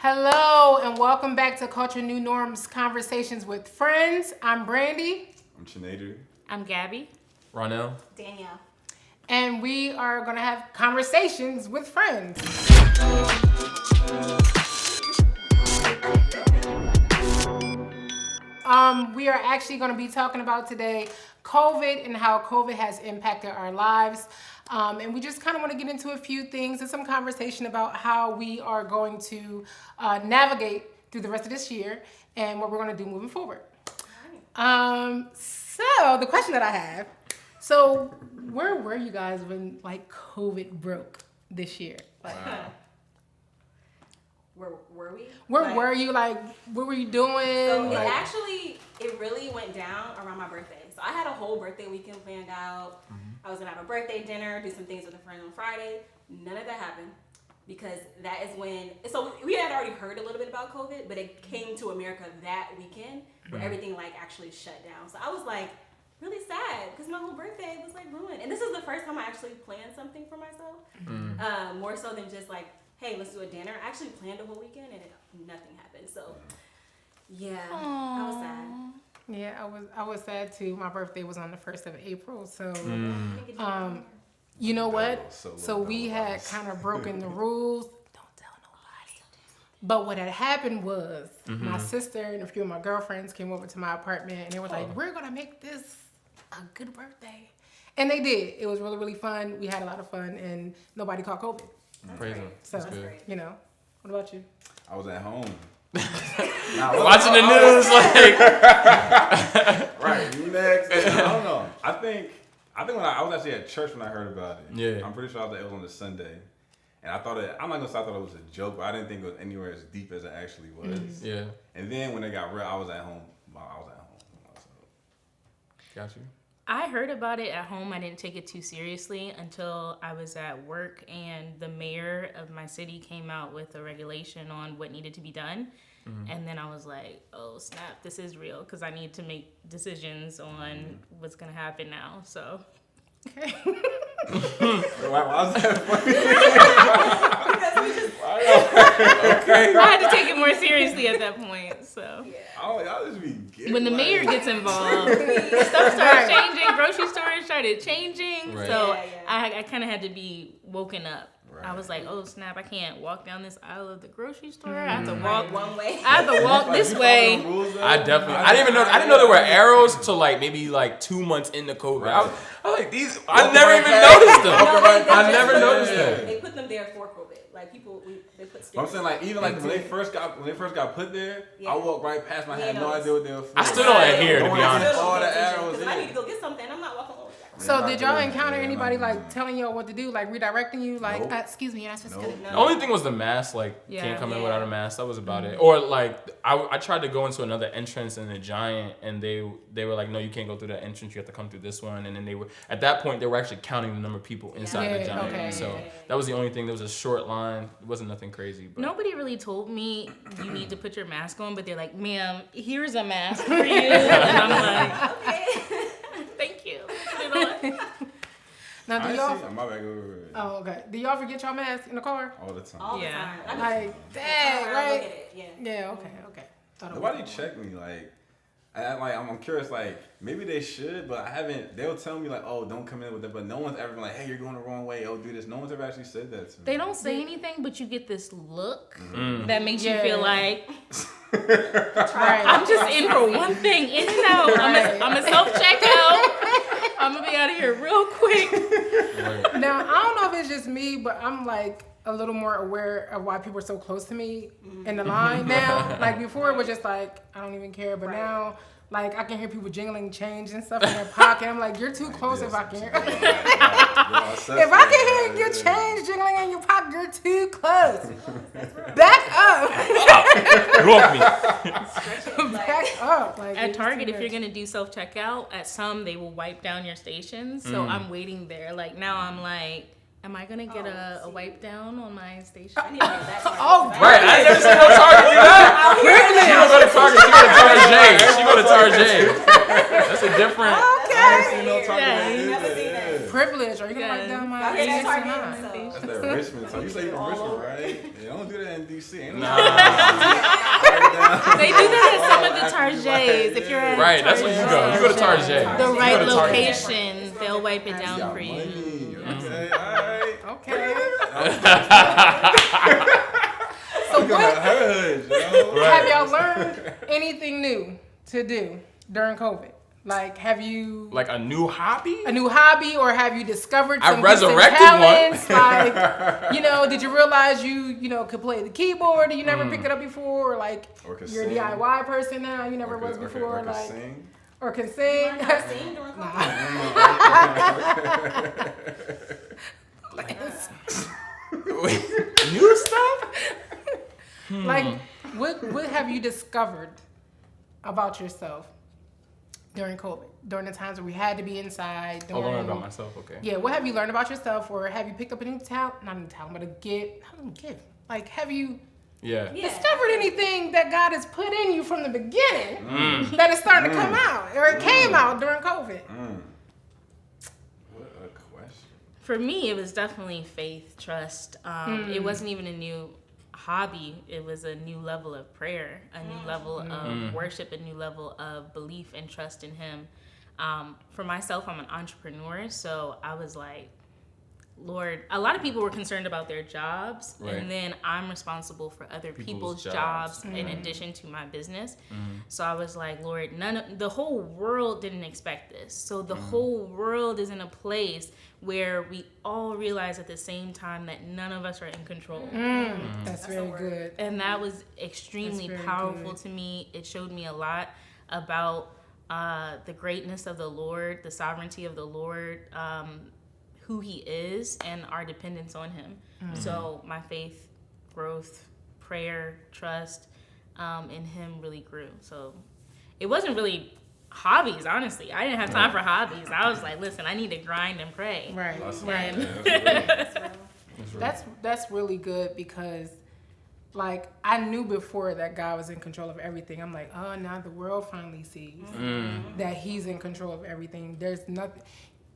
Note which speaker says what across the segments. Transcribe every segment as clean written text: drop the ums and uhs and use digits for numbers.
Speaker 1: Hello and welcome back to CultureNewNorm's Conversations with Friends. I'm Brandy.
Speaker 2: I'm Sinead.
Speaker 3: I'm Gabby.
Speaker 4: Ronell.
Speaker 3: Danielle.
Speaker 1: And we are going to have conversations with friends. We are actually going to be talking about today COVID and how COVID has impacted our lives. And we just kind of want to get into a few things and some conversation about how we are going to navigate through the rest of this year and what we're going to do moving forward. So the question that I have, so where were you guys when like COVID broke this year? Like,
Speaker 2: Wow.
Speaker 3: Where were we?
Speaker 1: where were you? Like, what were you doing?
Speaker 3: So
Speaker 1: like,
Speaker 3: it really went down around my birthday. So I had a whole birthday weekend planned out. I was gonna have a birthday dinner, do some things with a friend on Friday. None of that happened because that is when. So we had already heard a little bit about COVID, but it came to America that weekend where everything like actually shut down. So I was like really sad because my whole birthday was like ruined. And this is the first time I actually planned something for myself, more so than just like, hey, let's do a dinner. I actually planned a whole weekend and nothing happened. So, yeah, I was sad.
Speaker 1: yeah, I was sad too. My birthday was on the 1st of April, so you know what? So we had kind of broken the rules. Don't tell nobody. But what had happened was my sister and a few of my girlfriends came over to my apartment and they were like, "We're gonna make this a good birthday," and they did. It was really, really fun. We had a lot of fun, and nobody caught COVID.
Speaker 4: Praise him.
Speaker 1: So, you know, what about you?
Speaker 2: I was at home.
Speaker 4: Watching the news, like.
Speaker 2: Right, you next. I don't know. I think when I was actually at church when I heard about it.
Speaker 4: Yeah.
Speaker 2: I'm pretty sure it was on the Sunday. And I thought I'm not gonna say I thought it was a joke, but I didn't think it was anywhere as deep as it actually was.
Speaker 4: Yeah.
Speaker 2: And then when it got real, I was at home.
Speaker 4: Got you.
Speaker 3: I heard about it at home. I didn't take it too seriously until I was at work and the mayor of my city came out with a regulation on what needed to be done. And then I was like, oh, snap, this is real because I need to make decisions on what's going to happen now. So.
Speaker 1: Okay.
Speaker 2: Why was that funny?
Speaker 4: Okay.
Speaker 3: I had to take it more seriously at that point. So.
Speaker 2: Oh, y'all just be getting
Speaker 3: When the mayor
Speaker 2: like-
Speaker 3: gets involved, stuff started changing. Grocery stores started changing.
Speaker 4: Right.
Speaker 3: So
Speaker 5: Yeah.
Speaker 3: I kind of had to be woken up.
Speaker 2: Right.
Speaker 3: I was like, oh snap! I can't walk down this aisle of the grocery store. I have to walk
Speaker 5: one way.
Speaker 3: I have to walk this way.
Speaker 4: I didn't know there were arrows till like maybe like 2 months into COVID.
Speaker 2: Right.
Speaker 4: I was like these. I never even noticed them. I never noticed them.
Speaker 5: They put them there for COVID. Like people, they put stickers.
Speaker 2: I'm saying like even like when they first got put there,
Speaker 5: Yeah.
Speaker 2: I walked right past them. I had
Speaker 5: Yeah,
Speaker 2: no
Speaker 5: no,
Speaker 2: idea what they were for.
Speaker 4: I still don't adhere, to be
Speaker 2: Going
Speaker 4: honest.
Speaker 2: all the arrows
Speaker 5: Because if I need
Speaker 2: in.
Speaker 5: to go get something, I'm not walking over there.
Speaker 1: So did y'all
Speaker 2: Yeah,
Speaker 1: encounter
Speaker 2: yeah,
Speaker 1: anybody
Speaker 2: like-
Speaker 1: like telling y'all what to do, like redirecting you, like
Speaker 2: Nope.
Speaker 1: excuse me, you're not supposed to
Speaker 2: Nope.
Speaker 1: get it.
Speaker 4: The only thing was the mask. Like,
Speaker 3: Yeah.
Speaker 4: can't come in
Speaker 5: Yeah.
Speaker 4: without a mask. That was about it. Or like, I tried to go into another entrance in the Giant, and they were like, no, you can't go through that entrance. You have to come through this one. And then at that point, they were actually counting the number of people inside
Speaker 1: Yeah,
Speaker 4: the Giant.
Speaker 1: okay.
Speaker 4: So that was the only thing. There was a short line. It wasn't nothing crazy. But
Speaker 3: Nobody really told me you need to put your mask on, but they're like, ma'am, here's a mask for you. And I'm like, okay, thank you. Put it on.
Speaker 1: Now do
Speaker 2: I
Speaker 1: y'all?
Speaker 2: see. My bad. Go.
Speaker 1: Oh, okay. Do y'all forget y'all mask in the car?
Speaker 2: All the time.
Speaker 5: All the
Speaker 3: Yeah.
Speaker 5: time. I
Speaker 1: Like that,
Speaker 5: look
Speaker 1: right?
Speaker 5: at it. Yeah.
Speaker 1: Yeah. Okay. Thought it was-
Speaker 2: Nobody checked me. Like, I'm curious. Like, maybe they should, but I haven't. They'll tell me like, oh, don't come in with it. But no one's ever been like, hey, you're going the wrong way. Oh, do this. No one's ever actually said that to me.
Speaker 3: They don't say anything, but you get this look that makes you
Speaker 1: Yeah.
Speaker 3: feel like
Speaker 1: Right.
Speaker 3: I'm just in for one thing, in and out. I'm a self-checkout. I'm going to be out of here real quick.
Speaker 4: Right.
Speaker 1: Now I don't know if it's just me, but I'm like a little more aware of why people are so close to me in the line now. Like before, it was just like I don't even care, but now. Like, I can hear people jingling change and stuff in their pocket. I'm like, you're too close if I can hear. If I can hear your change jingling in your pocket, you're too close. Back up.
Speaker 4: Walk me.
Speaker 1: Back up. Like,
Speaker 3: At
Speaker 1: it's
Speaker 3: Target,
Speaker 1: too
Speaker 3: if you're
Speaker 1: much.
Speaker 3: going to do self-checkout, at some, they will wipe down your stations. So I'm waiting there. Like, now I'm like, am I going to get a wipe down on my station?
Speaker 5: I need to get that.
Speaker 1: Oh,
Speaker 4: Right. I ain't never seen no Target do that. She don't go to Target. She go to Target. She go to Target. That's a different.
Speaker 1: Okay.
Speaker 2: I ain't seen no talking
Speaker 3: Yeah,
Speaker 2: like
Speaker 3: you
Speaker 2: this.
Speaker 5: never seen that.
Speaker 1: privilege. Are you gonna write down my
Speaker 3: Okay, that's
Speaker 1: AX or
Speaker 3: our
Speaker 1: not?
Speaker 3: name, so.
Speaker 2: That's that Richmond. So you say you're from Richmond, right? Yeah, don't do that in DC. Ain't no
Speaker 6: They do that at some of the Tarjets. If you're at
Speaker 4: Right, that's where you go. You go to Target.
Speaker 6: the
Speaker 4: You go
Speaker 6: right
Speaker 4: to Target.
Speaker 6: location, they'll wipe it down
Speaker 2: got
Speaker 6: for you.
Speaker 2: money. Okay, all right.
Speaker 1: Okay.
Speaker 2: So what?
Speaker 1: Have y'all learned anything new to do during COVID? Like, have you
Speaker 4: Like a new hobby?
Speaker 1: a new hobby, or have you discovered
Speaker 4: I
Speaker 1: some gifts and
Speaker 4: resurrected one.
Speaker 1: talents? Like, did you realize you could play the keyboard and you never picked it up before, or like
Speaker 2: Or
Speaker 1: you're a
Speaker 2: sing.
Speaker 1: DIY person now, you never was before,
Speaker 2: Or
Speaker 1: like,
Speaker 2: sing.
Speaker 1: or can sing.
Speaker 3: Learn how to sing during COVID.
Speaker 4: New stuff?
Speaker 1: Like, what have you discovered about yourself during COVID? During the times where we had to be inside.
Speaker 4: Oh, learn about myself, okay.
Speaker 1: Yeah, what have you learned about yourself, or have you picked up a new talent? Not a new talent, but a gift. Not a new gift. Like, have you
Speaker 4: Yeah.
Speaker 3: Yeah.
Speaker 1: discovered anything that God has put in you from the beginning that is starting to come out, or it came out during COVID?
Speaker 2: What a question.
Speaker 6: For me, it was definitely faith, trust. It wasn't even a new hobby. It was a new level of prayer, a new level of worship, a new level of belief and trust in Him. For myself, I'm an entrepreneur, so I was like, Lord, a lot of people were concerned about their jobs,
Speaker 4: Right.
Speaker 6: and then I'm responsible for other people's jobs in addition to my business. So I was like, Lord, the whole world didn't expect this. So the whole world is in a place where we all realize at the same time that none of us are in control.
Speaker 1: That's very good.
Speaker 6: And that was extremely
Speaker 1: That's very
Speaker 6: powerful
Speaker 1: good.
Speaker 6: to me. It showed me a lot about the greatness of the Lord, the sovereignty of the Lord, who He is, and our dependence on Him. So my faith, growth, prayer, trust in Him really grew. So it wasn't really hobbies, honestly. I didn't have time for hobbies. I was like, listen, I need to grind and pray.
Speaker 1: Right.
Speaker 2: That's
Speaker 1: Right. That's really good, because like I knew before that God was in control of everything. I'm like, oh, now the world finally sees that He's in control of everything. There's nothing.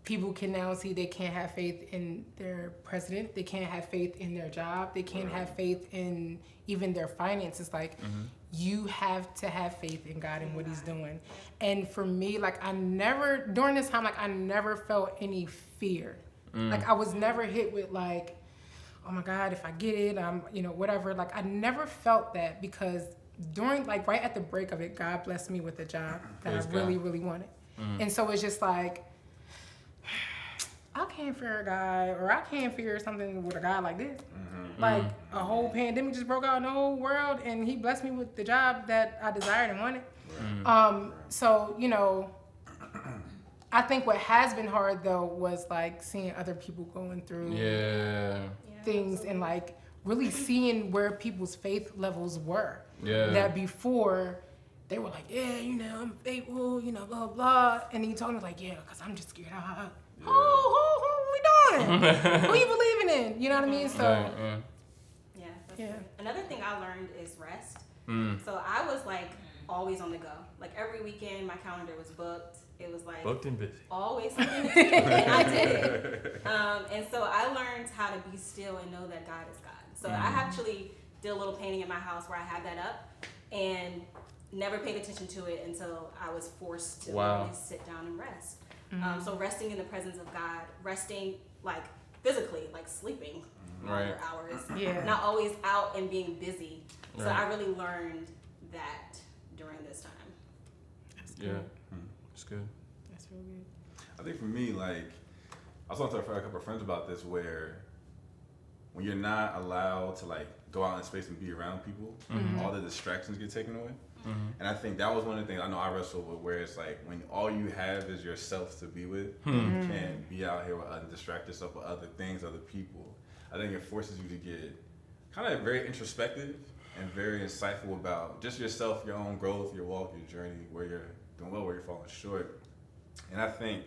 Speaker 1: People can now see they can't have faith in their president. They can't have faith in their job. They can't have faith in even their finances. Like, you have to have faith in God and what He's doing. And for me, like, during this time, like, I never felt any fear. Like, I was never hit with, like, oh my God, if I get it, whatever. Like, I never felt that, because during, like, right at the break of it, God blessed me with a job that
Speaker 4: Praise
Speaker 1: I really,
Speaker 4: God.
Speaker 1: really wanted. And so it's just like, I can't fear a guy, or I can't fear something with a guy like this. Like, a whole pandemic just broke out in the whole world, and He blessed me with the job that I desired and wanted. So, I think what has been hard, though, was, like, seeing other people going through things, and, like, really seeing where people's faith levels were.
Speaker 4: Yeah.
Speaker 1: That before, they were like, yeah, I'm faithful, blah, blah. And then you talking like, yeah, because I'm just scared. Who we doing? Who you believing in? You know what I mean? So,
Speaker 3: Yeah, that's
Speaker 1: Yeah.
Speaker 3: good. Another thing I learned is rest. So I was like always on the go. Like every weekend, my calendar was booked. It was like
Speaker 4: Booked and busy.
Speaker 3: always something to do, and I did it. And so I learned how to be still and know that God is God. So I actually did a little painting in my house where I had that up, and never paid attention to it until I was forced to really sit down and rest. So resting in the presence of God, resting like physically, like sleeping longer hours, not always out and being busy. So I really learned that during this time.
Speaker 4: It's good.
Speaker 1: that's real good.
Speaker 2: I think for me, like, I was talking to a couple of friends about this, where when you're not allowed to, like, go out in space and be around people, all the distractions get taken away. And I think that was one of the things I know I wrestled with, where it's like when all you have is yourself to be with, you can't be out here and distract yourself with other things, other people. I think it forces you to get kind of very introspective and very insightful about just yourself, your own growth, your walk, your journey, where you're doing well, where you're falling short. And I think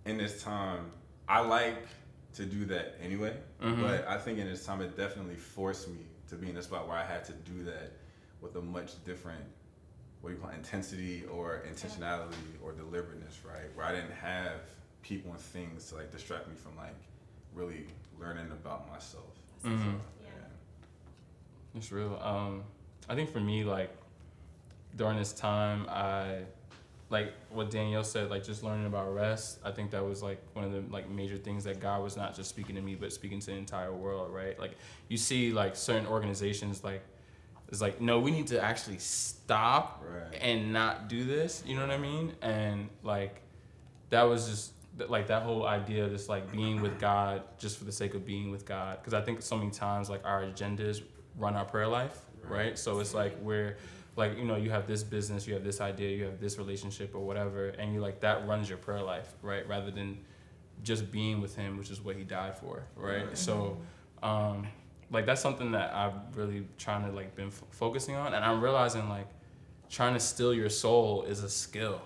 Speaker 2: in this time, I like to do that anyway, but I think in this time it definitely forced me to be in a spot where I had to do that with a much different, intensity or intentionality or deliberateness, right? Where I didn't have people and things to like distract me from like really learning about myself.
Speaker 4: Mm-hmm.
Speaker 2: So,
Speaker 4: It's real. I think for me, like during this time, I like what Danielle said, like just learning about rest. I think that was like one of the like major things that God was not just speaking to me, but speaking to the entire world, right? Like you see like certain organizations like it's like, no, we need to actually stop and not do this. You know what I mean? And like that was just like that whole idea of just like being with God just for the sake of being with God. Because I think so many times like our agendas run our prayer life, right? So it's like we're like, you know, you have this business, you have this idea, you have this relationship or whatever, and you like that runs your prayer life, right? Rather than just being with him, which is what he died for, right? Mm-hmm. So like that's something that I've really trying to like been focusing on, and I'm realizing like trying to still your soul is a skill,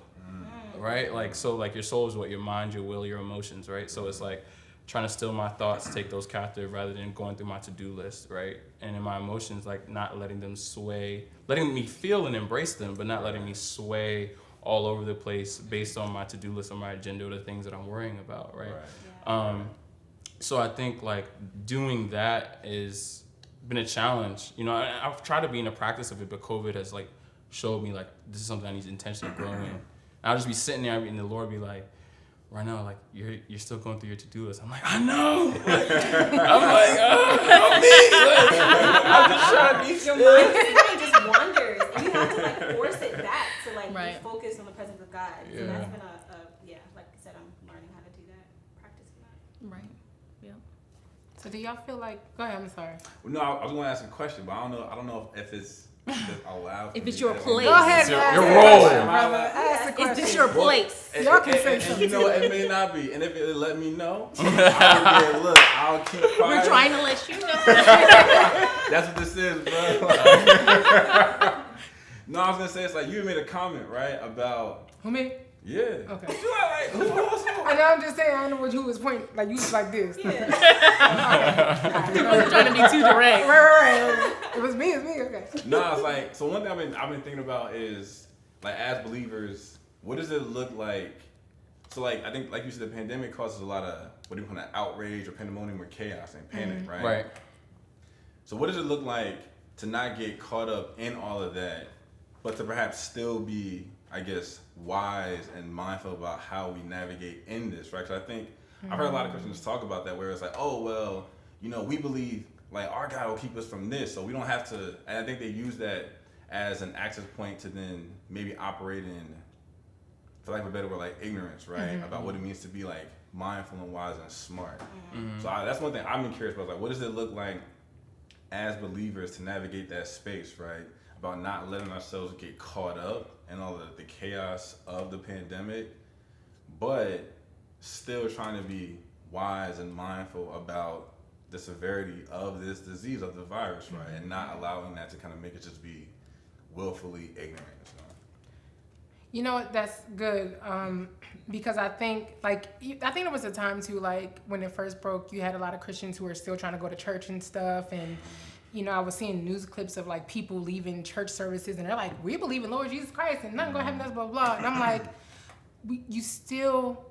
Speaker 4: right? Like so like your soul is what your mind, your will, your emotions, right? So it's like trying to still my thoughts, take those captive rather than going through my to-do list, right? And in my emotions, like not letting them sway, letting me feel and embrace them, but not letting me sway all over the place based on my to-do list or my agenda or the things that I'm worrying about, right? Yeah. So I think like doing that is been a challenge. You know, I've tried to be in the practice of it, but COVID has like showed me like this is something I need to intentionally grow in. And I'll just be sitting there and the Lord be like, right now, like you're still going through your to-do list. I'm like, I know. I'm like, help me. Like, I'm just trying to be
Speaker 3: your mind just wanders, and you have to like force it back to like be focused on the presence of God. So that's been like I said, I'm learning how to do that, practicing that.
Speaker 6: Right. Yeah.
Speaker 1: So do y'all feel like? Go ahead. I'm sorry.
Speaker 2: Well, no, I was going to ask a question, but I don't know if it's allowed.
Speaker 6: If it's your place.
Speaker 1: Go ahead.
Speaker 4: Your role.
Speaker 6: Is this your place?
Speaker 1: Y'all can say something.
Speaker 2: You know what? It may not be, and if it let me know, I'll keep quiet.
Speaker 6: We're trying to let you know.
Speaker 2: That's what this is, bro. No, I was gonna say it's like you made a comment, right, about
Speaker 1: Who me?
Speaker 2: Yeah.
Speaker 1: Okay.
Speaker 2: Who else?
Speaker 1: I know. I'm just saying. I don't know who was pointing. Like you was like this.
Speaker 3: Yeah.
Speaker 6: He wasn't trying to be too direct.
Speaker 1: Right. It was me. Okay.
Speaker 2: No, it's like so. One thing I've been thinking about is like as believers, what does it look like? So like I think like you said, the pandemic causes a lot of what do you call that, outrage or pandemonium or chaos and panic, right?
Speaker 4: Right.
Speaker 2: So what does it look like to not get caught up in all of that, but to perhaps still be, I guess, wise and mindful about how we navigate in this, right? Because I think I've heard a lot of Christians talk about that, where it's like, oh, well, you know, we believe like our God will keep us from this, so we don't have to. And I think they use that as an access point to then maybe operate in, for lack of a better word, like ignorance, right? About what it means to be like mindful and wise and smart. So that's one thing I've been curious about. Like, what does it look like as believers to navigate that space, right? About not letting ourselves get caught up in all of the chaos of the pandemic, but still trying to be wise and mindful about the severity of this disease, of the virus, right? And not allowing that to kind of make it just be willfully ignorant.
Speaker 1: You know what? That's good. Because I think there was a time too, like when it first broke, you had a lot of Christians who were still trying to go to church and stuff. And, you know, I was seeing news clips of like people leaving church services and they're like, we believe in Lord Jesus Christ and nothing gonna happen to us, blah, blah, blah. And I'm like, you still,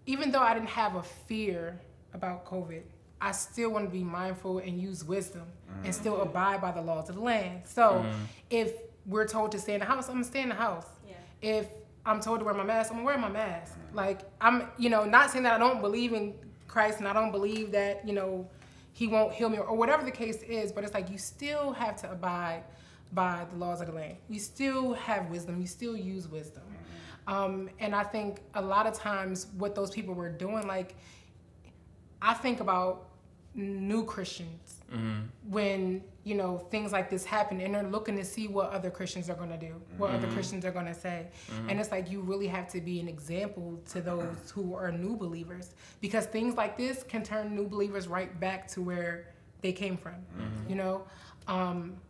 Speaker 1: even though I didn't have a fear about COVID, I still want to be mindful and use wisdom and still abide by the laws of the land. So if we're told to stay in the house, I'm gonna stay in the house. Yeah. If I'm told to wear my mask, I'm gonna wear my mask. Like I'm, you know, not saying that I don't believe in Christ and I don't believe that, you know, he won't heal me or whatever the case is, but it's like you still have to abide by the laws of the land. You still have wisdom. You still use wisdom. And I think a lot of times what those people were doing, like I think about new Christians when, you know, things like this happen and they're looking to see what other Christians are going to do, what other Christians are going to say. And it's like you really have to be an example to those who are new believers, because things like this can turn new believers right back to where they came from, you know?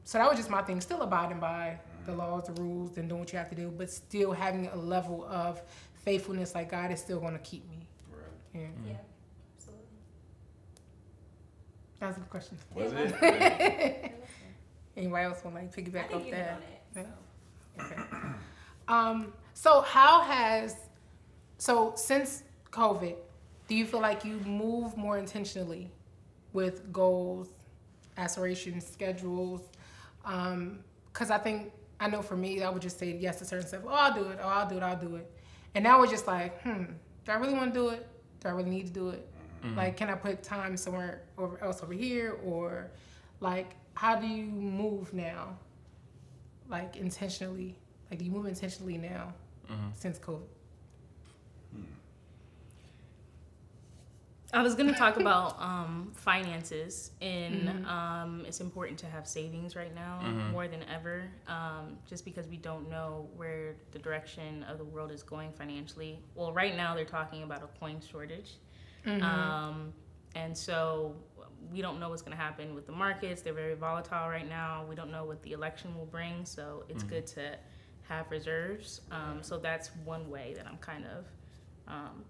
Speaker 1: So that was just my thing, still abiding by the laws, the rules, and doing what you have to do, but still having a level of faithfulness, like God is still going to keep me.
Speaker 2: Right.
Speaker 3: Yeah, absolutely.
Speaker 1: That was a good question.
Speaker 2: Was it?
Speaker 1: Anybody else want to like piggyback off that?
Speaker 3: On it,
Speaker 1: Okay. So how has, since COVID, do you feel like you move more intentionally with goals, aspirations, schedules? Because I know for me, I would just say yes to certain stuff. Oh, I'll do it. Oh, I'll do it. And now we're just like, do I really want to do it? Do I really need to do it? Mm-hmm. Like, can I put time somewhere else over here? Or, like, how do you move now? Like, intentionally? Like, do you move intentionally now since COVID?
Speaker 6: I was going to talk about finances, and it's important to have savings right now more than ever, just because we don't know where the direction of the world is going financially. Well, right now they're talking about a coin shortage, and so we don't know what's going to happen with the markets. They're very volatile right now. We don't know what the election will bring, so it's good to have reserves. So that's one way that I'm kind of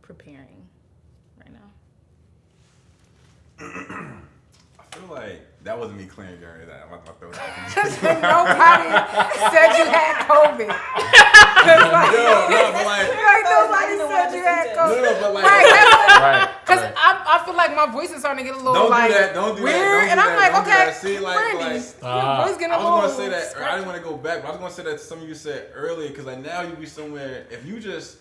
Speaker 6: preparing right now.
Speaker 2: I feel like that wasn't me clearing during that. My throat
Speaker 1: Nobody said you had COVID. Nobody said you had COVID.
Speaker 2: No, but like,
Speaker 4: Right.
Speaker 1: Because I feel like my voice is starting to get a little
Speaker 2: don't do
Speaker 1: weird,
Speaker 2: that.
Speaker 1: and I'm like, okay,
Speaker 2: See,
Speaker 1: Brandy, your voice getting a
Speaker 2: I
Speaker 1: little.
Speaker 2: was gonna say that. I didn't want to go back, but I was gonna say that some of you said earlier, because like now you be somewhere. If you just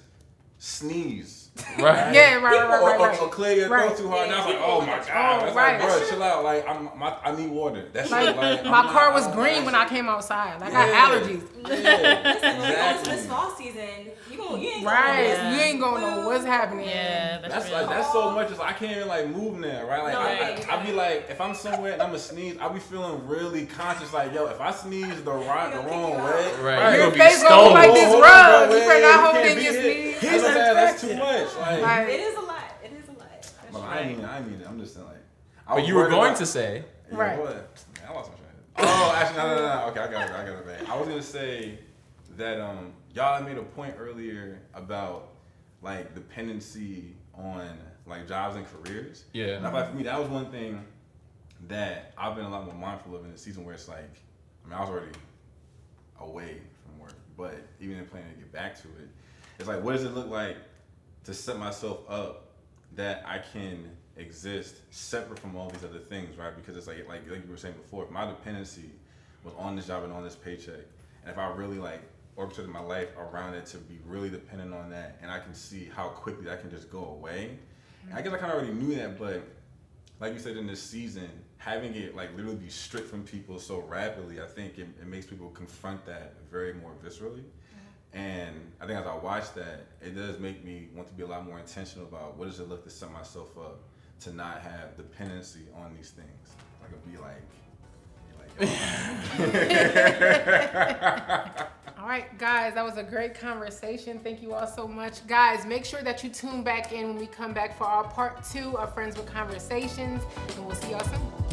Speaker 2: sneeze,
Speaker 4: Right.
Speaker 1: Yeah, right.
Speaker 2: Or clear your throat too hard. And I was like, oh my god,
Speaker 1: right.
Speaker 2: Like, bro, chill out. Like I need water. That's
Speaker 1: Like,
Speaker 2: like
Speaker 1: my car was green when I came outside. Like, I had allergies.
Speaker 2: Yeah,
Speaker 3: Exactly. This
Speaker 2: exactly.
Speaker 3: fall season, you ain't
Speaker 1: Right.
Speaker 3: gonna
Speaker 1: You ain't gonna know what's happening.
Speaker 6: Yeah,
Speaker 2: That's
Speaker 6: real.
Speaker 2: like that's so much. It's like I can't even like move now, right? Like
Speaker 3: No,
Speaker 2: I be like, if I'm somewhere and I'm a sneeze, I be feeling really conscious. Like, yo, if I sneeze the wrong way,
Speaker 4: Right.
Speaker 1: Your
Speaker 4: You're gonna be
Speaker 1: face gonna look like this
Speaker 2: Hold on,
Speaker 1: rug.
Speaker 2: bro,
Speaker 1: You better not hold
Speaker 2: can't
Speaker 1: in
Speaker 2: be
Speaker 1: your
Speaker 2: hit.
Speaker 1: sneeze.
Speaker 2: That's too much. Like,
Speaker 3: It is a lot. It is a lot.
Speaker 2: but I mean it. I'm just saying, like.
Speaker 4: But you were going to say.
Speaker 2: Yeah,
Speaker 1: Right.
Speaker 2: what? I lost my train of thought. Oh, actually, no. Okay, I got it back. I was gonna say that y'all made a point earlier about like dependency on like jobs and careers.
Speaker 4: Yeah.
Speaker 2: And I feel like for me, that was one thing that I've been a lot more mindful of in the season, where it's like, I mean, I was already away from work, but even in planning to get back to it, it's like, what does it look like to set myself up that I can exist separate from all these other things, right? Because it's like you were saying before, if my dependency was on this job and on this paycheck, and if I really like orchestrated my life around it to be really dependent on that, and I can see how quickly that can just go away. And I guess I kind of already knew that, but like you said, in this season, having it like literally be stripped from people so rapidly, I think it makes people confront that very more viscerally. And I think as I watch that, it does make me want to be a lot more intentional about what does it look to set myself up to not have dependency on these things. Like it'd be like
Speaker 1: All right, guys, that was a great conversation. Thank you all so much. Guys, make sure that you tune back in when we come back for our part 2 of Friends with Conversations, and we'll see y'all soon.